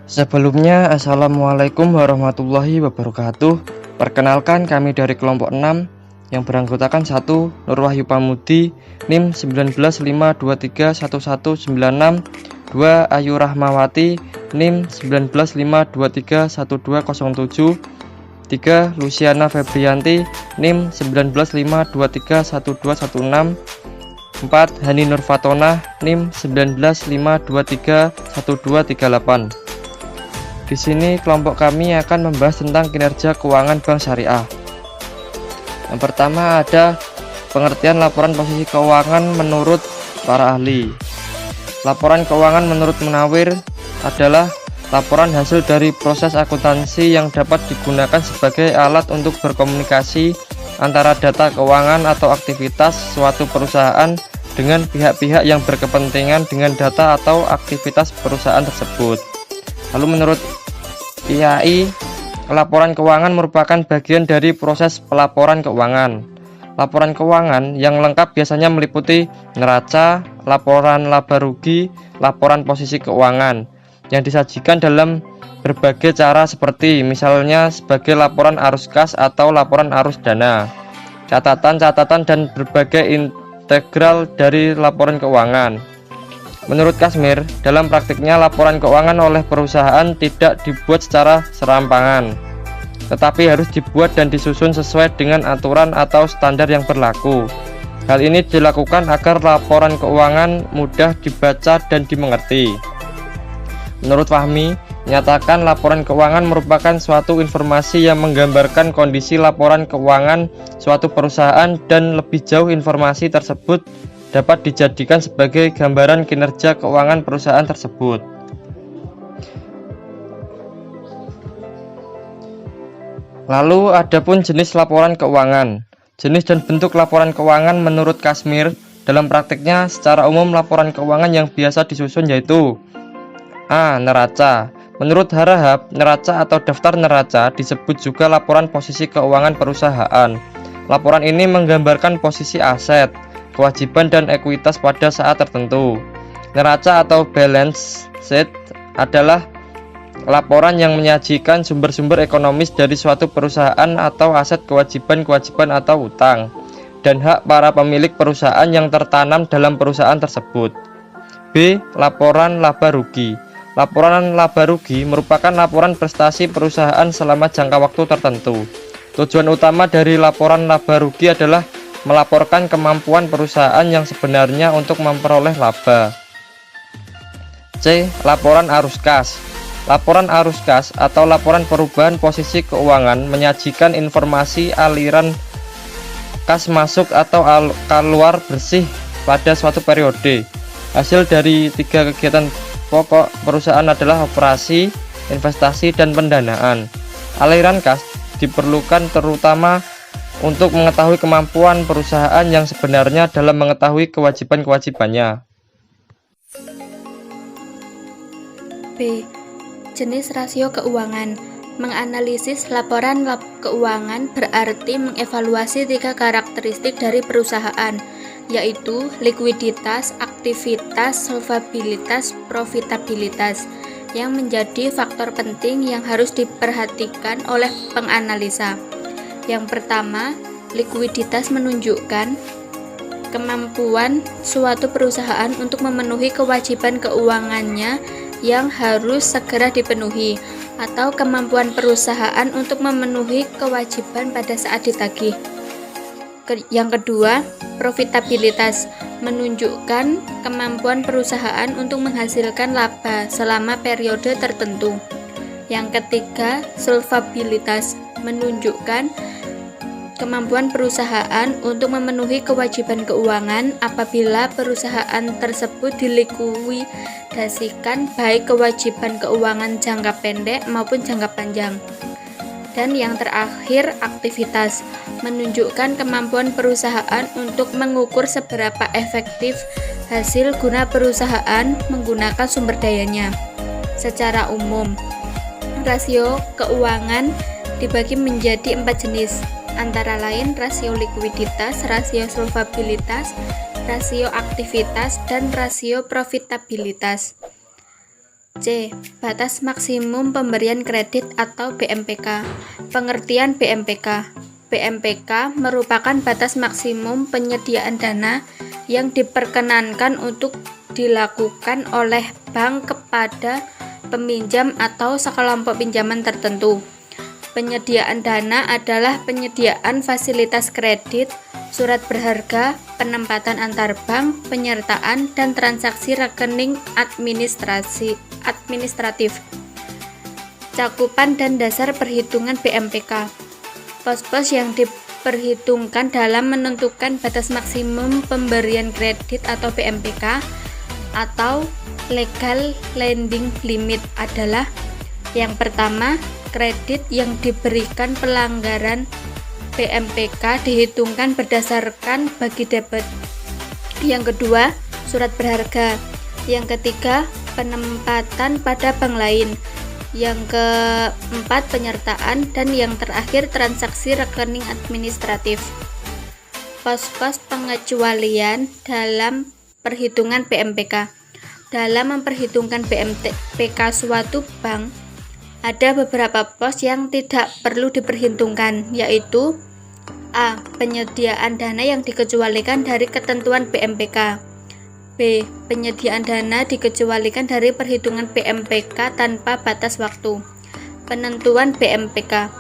Sebelumnya, Assalamualaikum warahmatullahi wabarakatuh. Perkenalkan, kami dari kelompok 6 yang beranggotakan 1. Nur Wahyu Pamudi, NIM 1952311196, 2. Ayu Rahmawati, NIM 1952311207, 3. Luciana Febrianti, NIM 1952311216, 4. Hani Nurfatona, NIM 1952311238. Di sini kelompok kami akan membahas tentang kinerja keuangan bank syariah. Yang pertama ada pengertian laporan posisi keuangan menurut para ahli. Laporan keuangan menurut Munawir adalah laporan hasil dari proses akuntansi yang dapat digunakan sebagai alat untuk berkomunikasi antara data keuangan atau aktivitas suatu perusahaan dengan pihak-pihak yang berkepentingan dengan data atau aktivitas perusahaan tersebut. Lalu menurut IAI, laporan keuangan merupakan bagian dari proses pelaporan keuangan. Laporan keuangan yang lengkap biasanya meliputi neraca, laporan laba rugi, laporan posisi keuangan yang disajikan dalam berbagai cara seperti misalnya sebagai laporan arus kas atau laporan arus dana, catatan-catatan dan berbagai integral dari laporan keuangan. Menurut Kasmir, dalam praktiknya laporan keuangan oleh perusahaan tidak dibuat secara serampangan, tetapi harus dibuat dan disusun sesuai dengan aturan atau standar yang berlaku. Hal ini dilakukan agar laporan keuangan mudah dibaca dan dimengerti. Menurut Fahmi, menyatakan laporan keuangan merupakan suatu informasi yang menggambarkan kondisi laporan keuangan suatu perusahaan dan lebih jauh informasi tersebut dapat dijadikan sebagai gambaran kinerja keuangan perusahaan tersebut. Lalu adapun jenis laporan keuangan. Jenis dan bentuk laporan keuangan menurut Kasmir dalam praktiknya secara umum laporan keuangan yang biasa disusun yaitu A. Neraca. Menurut Harahap, neraca atau daftar neraca disebut juga laporan posisi keuangan perusahaan. Laporan ini menggambarkan posisi aset, kewajiban dan ekuitas pada saat tertentu. Neraca atau balance sheet adalah laporan yang menyajikan sumber-sumber ekonomis dari suatu perusahaan atau aset, kewajiban-kewajiban atau utang dan hak para pemilik perusahaan yang tertanam dalam perusahaan tersebut. B. Laporan laba rugi. Laporan laba rugi merupakan laporan prestasi perusahaan selama jangka waktu tertentu. Tujuan utama dari laporan laba rugi adalah melaporkan kemampuan perusahaan yang sebenarnya untuk memperoleh laba. C. Laporan arus kas. Laporan arus kas atau laporan perubahan posisi keuangan menyajikan informasi aliran kas masuk atau keluar bersih pada suatu periode. Hasil dari 3 kegiatan pokok perusahaan adalah operasi, investasi, dan pendanaan. Aliran kas diperlukan terutama untuk mengetahui kemampuan perusahaan yang sebenarnya dalam mengetahui kewajiban-kewajibannya. B. Jenis rasio keuangan. Menganalisis laporan keuangan berarti mengevaluasi 3 karakteristik dari perusahaan, yaitu likuiditas, aktivitas, solvabilitas, profitabilitas, yang menjadi faktor penting yang harus diperhatikan oleh penganalisa. Yang pertama, likuiditas menunjukkan kemampuan suatu perusahaan untuk memenuhi kewajiban keuangannya yang harus segera dipenuhi, atau kemampuan perusahaan untuk memenuhi kewajiban pada saat ditagih. Yang kedua, profitabilitas menunjukkan kemampuan perusahaan untuk menghasilkan laba selama periode tertentu. Yang ketiga, solvabilitas menunjukkan kemampuan perusahaan untuk memenuhi kewajiban keuangan apabila perusahaan tersebut dilikuidasikan, baik kewajiban keuangan jangka pendek maupun jangka panjang. Dan yang terakhir, aktivitas menunjukkan kemampuan perusahaan untuk mengukur seberapa efektif hasil guna perusahaan menggunakan sumber dayanya. Secara umum, rasio keuangan dibagi menjadi 4 jenis, antara lain rasio likuiditas, rasio solvabilitas, rasio aktivitas, dan rasio profitabilitas. C. Batas maksimum pemberian kredit atau BMPK. Pengertian BMPK. BMPK merupakan batas maksimum penyediaan dana yang diperkenankan untuk dilakukan oleh bank kepada peminjam atau sekelompok pinjaman tertentu. Penyediaan dana adalah penyediaan fasilitas kredit, surat berharga, penempatan antar bank, penyertaan, dan transaksi rekening administratif. Cakupan dan dasar perhitungan BMPK. Pos-pos yang diperhitungkan dalam menentukan batas maksimum pemberian kredit atau BMPK atau legal lending limit adalah: yang pertama, kredit yang diberikan pelanggaran BMPK dihitungkan berdasarkan bagi debit. Yang kedua, surat berharga. Yang ketiga, penempatan pada bank lain. Yang keempat, penyertaan. Dan yang terakhir, transaksi rekening administratif. Pos-pos pengecualian dalam perhitungan BMPK. Dalam memperhitungkan BMPK suatu bank, ada beberapa pos yang tidak perlu diperhitungkan, yaitu: A. Penyediaan dana yang dikecualikan dari ketentuan BMPK. B. Penyediaan dana dikecualikan dari perhitungan BMPK tanpa batas waktu. Penentuan BMPK.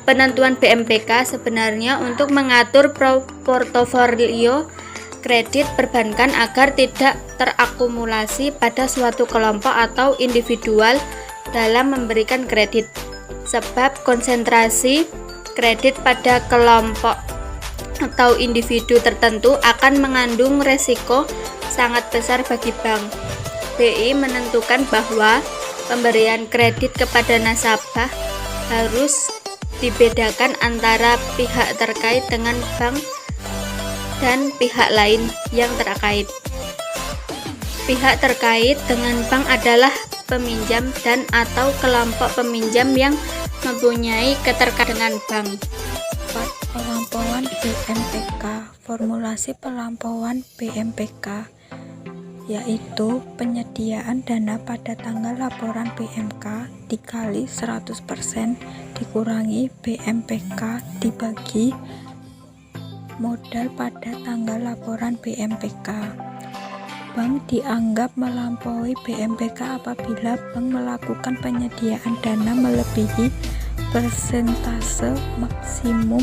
Penentuan BMPK sebenarnya untuk mengatur portofolio kredit perbankan agar tidak terakumulasi pada suatu kelompok atau individual dalam memberikan kredit. Sebab konsentrasi kredit pada kelompok atau individu tertentu akan mengandung resiko sangat besar bagi bank. BI menentukan bahwa pemberian kredit kepada nasabah harus dibedakan antara pihak terkait dengan bank dan pihak lain yang terkait. Pihak terkait dengan bank adalah peminjam dan atau kelompok peminjam yang mempunyai keterkaitan dengan bank. Pelampauan BMPK. Formulasi pelampauan BMPK yaitu penyediaan dana pada tanggal laporan BMK dikali 100% dikurangi BMPK dibagi modal pada tanggal laporan BMPK. Bank dianggap melampaui BMPK apabila bank melakukan penyediaan dana melebihi persentase maksimum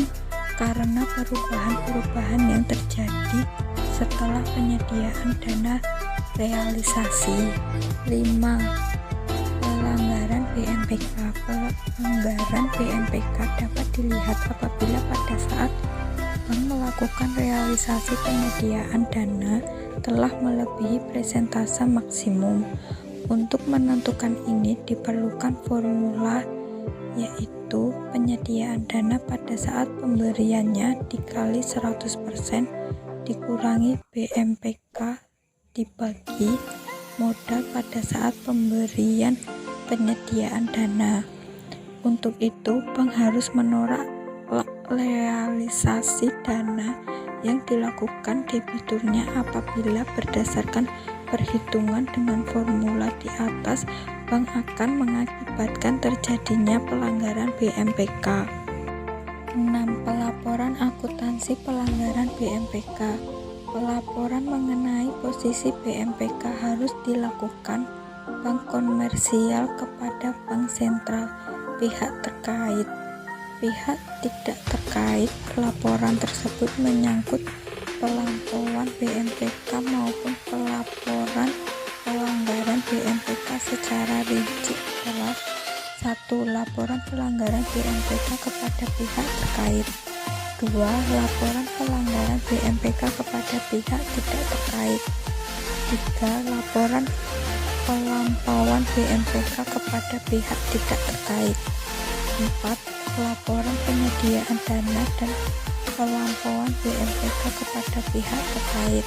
karena perubahan-perubahan yang terjadi setelah penyediaan dana realisasi. 5. Pelanggaran BMPK. Pelanggaran BMPK dapat dilihat apabila pada saat bank melakukan realisasi penyediaan dana telah melebihi persentase maksimum. Untuk menentukan ini diperlukan formula, yaitu penyediaan dana pada saat pemberiannya dikali 100% dikurangi BMPK dibagi modal pada saat pemberian penyediaan dana. Untuk itu, bank harus menolak realisasi dana yang dilakukan debiturnya apabila berdasarkan perhitungan dengan formula di atas, bank akan mengakibatkan terjadinya pelanggaran BMPK. 6. Pelaporan akuntansi pelanggaran BMPK. Pelaporan mengenai posisi BMPK harus dilakukan bank komersial kepada bank sentral. Pihak terkait. Pihak tidak terkait laporan tersebut menyangkut pelampauan BMPK maupun pelaporan pelanggaran BMPK secara rinci adalah: 1. Laporan pelanggaran BMPK kepada pihak terkait. 2. Laporan pelanggaran BMPK kepada pihak tidak terkait. 3. Laporan pelampauan BMPK kepada pihak tidak terkait. 4. Laporan penyediaan dana dan pelampauan BMPK kepada pihak terkait.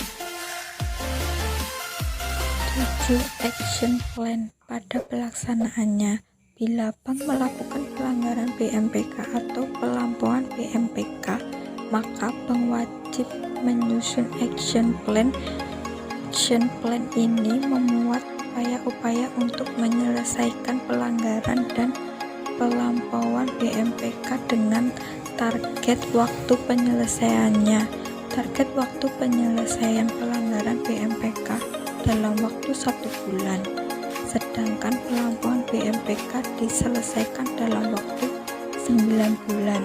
7. Action plan. Pada pelaksanaannya, bila bank melakukan pelanggaran BMPK atau pelampauan BMPK, maka bank wajib menyusun action plan. Action plan ini memuat upaya-upaya untuk menyelesaikan pelanggaran dan pelampauan BMPK dengan target waktu penyelesaiannya. Target waktu penyelesaian pelanggaran BMPK dalam waktu 1 bulan, sedangkan pelampauan BMPK diselesaikan dalam waktu 9 bulan.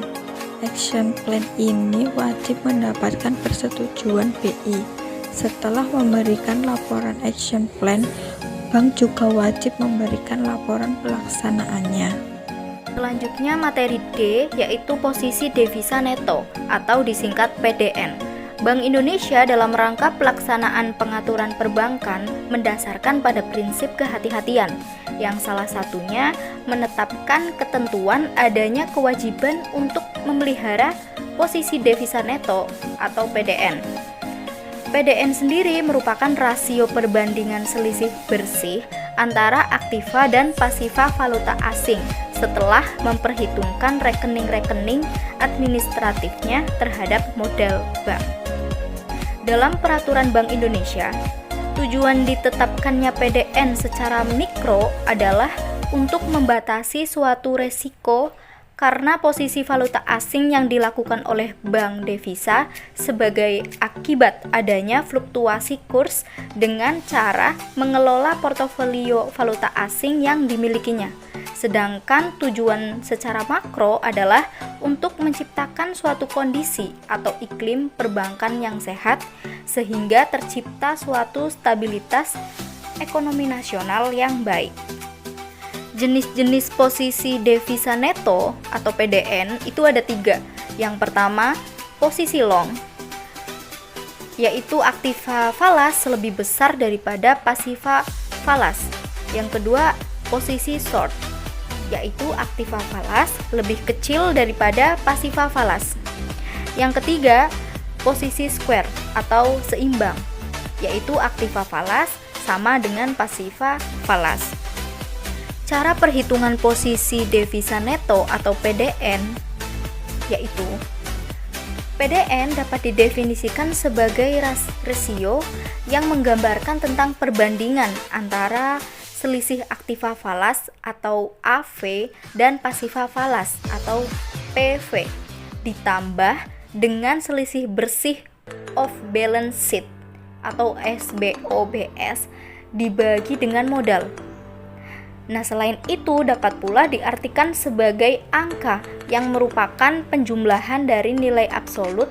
Action plan ini wajib mendapatkan persetujuan BI. Setelah memberikan laporan action plan, bank juga wajib memberikan laporan pelaksanaannya. Selanjutnya materi D, yaitu posisi devisa neto atau disingkat PDN. Bank Indonesia dalam rangka pelaksanaan pengaturan perbankan mendasarkan pada prinsip kehati-hatian, yang salah satunya menetapkan ketentuan adanya kewajiban untuk memelihara posisi devisa neto atau PDN. PDN sendiri merupakan rasio perbandingan selisih bersih antara aktiva dan pasiva valuta asing setelah memperhitungkan rekening-rekening administratifnya terhadap modal bank. Dalam peraturan Bank Indonesia, tujuan ditetapkannya PDN secara mikro adalah untuk membatasi suatu resiko karena posisi valuta asing yang dilakukan oleh bank devisa sebagai akibat adanya fluktuasi kurs dengan cara mengelola portofolio valuta asing yang dimilikinya. Sedangkan tujuan secara makro adalah untuk menciptakan suatu kondisi atau iklim perbankan yang sehat sehingga tercipta suatu stabilitas ekonomi nasional yang baik. Jenis-jenis posisi devisa neto atau PDN itu ada 3. Yang pertama, posisi long, yaitu aktiva falas lebih besar daripada pasiva falas. Yang kedua, posisi short, yaitu aktiva falas lebih kecil daripada pasiva falas. Yang ketiga, posisi square atau seimbang, yaitu aktiva falas sama dengan pasiva falas. Cara perhitungan posisi devisa neto atau PDN, yaitu PDN dapat didefinisikan sebagai rasio yang menggambarkan tentang perbandingan antara selisih aktiva falas atau AV dan pasiva falas atau PV ditambah dengan selisih bersih off balance sheet atau SBOBS dibagi dengan modal. Nah, selain itu dapat pula diartikan sebagai angka yang merupakan penjumlahan dari nilai absolut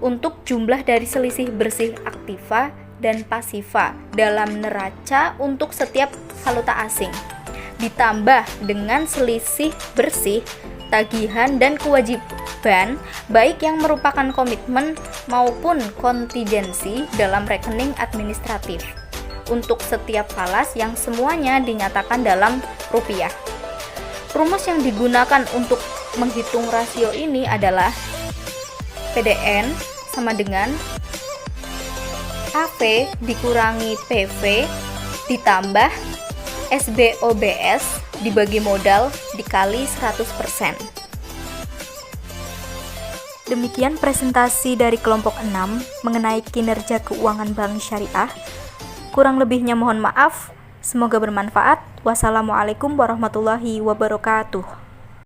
untuk jumlah dari selisih bersih aktiva dan pasiva dalam neraca untuk setiap valuta asing, ditambah dengan selisih bersih tagihan dan kewajiban baik yang merupakan komitmen maupun kontingensi dalam rekening administratif untuk setiap falas yang semuanya dinyatakan dalam rupiah. Rumus yang digunakan untuk menghitung rasio ini adalah PDN sama dengan AV dikurangi PV ditambah SBOBS dibagi modal dikali 100%. Demikian presentasi dari kelompok 6 mengenai kinerja keuangan bank syariah. Kurang lebihnya mohon maaf. Semoga bermanfaat. Wassalamualaikum warahmatullahi wabarakatuh.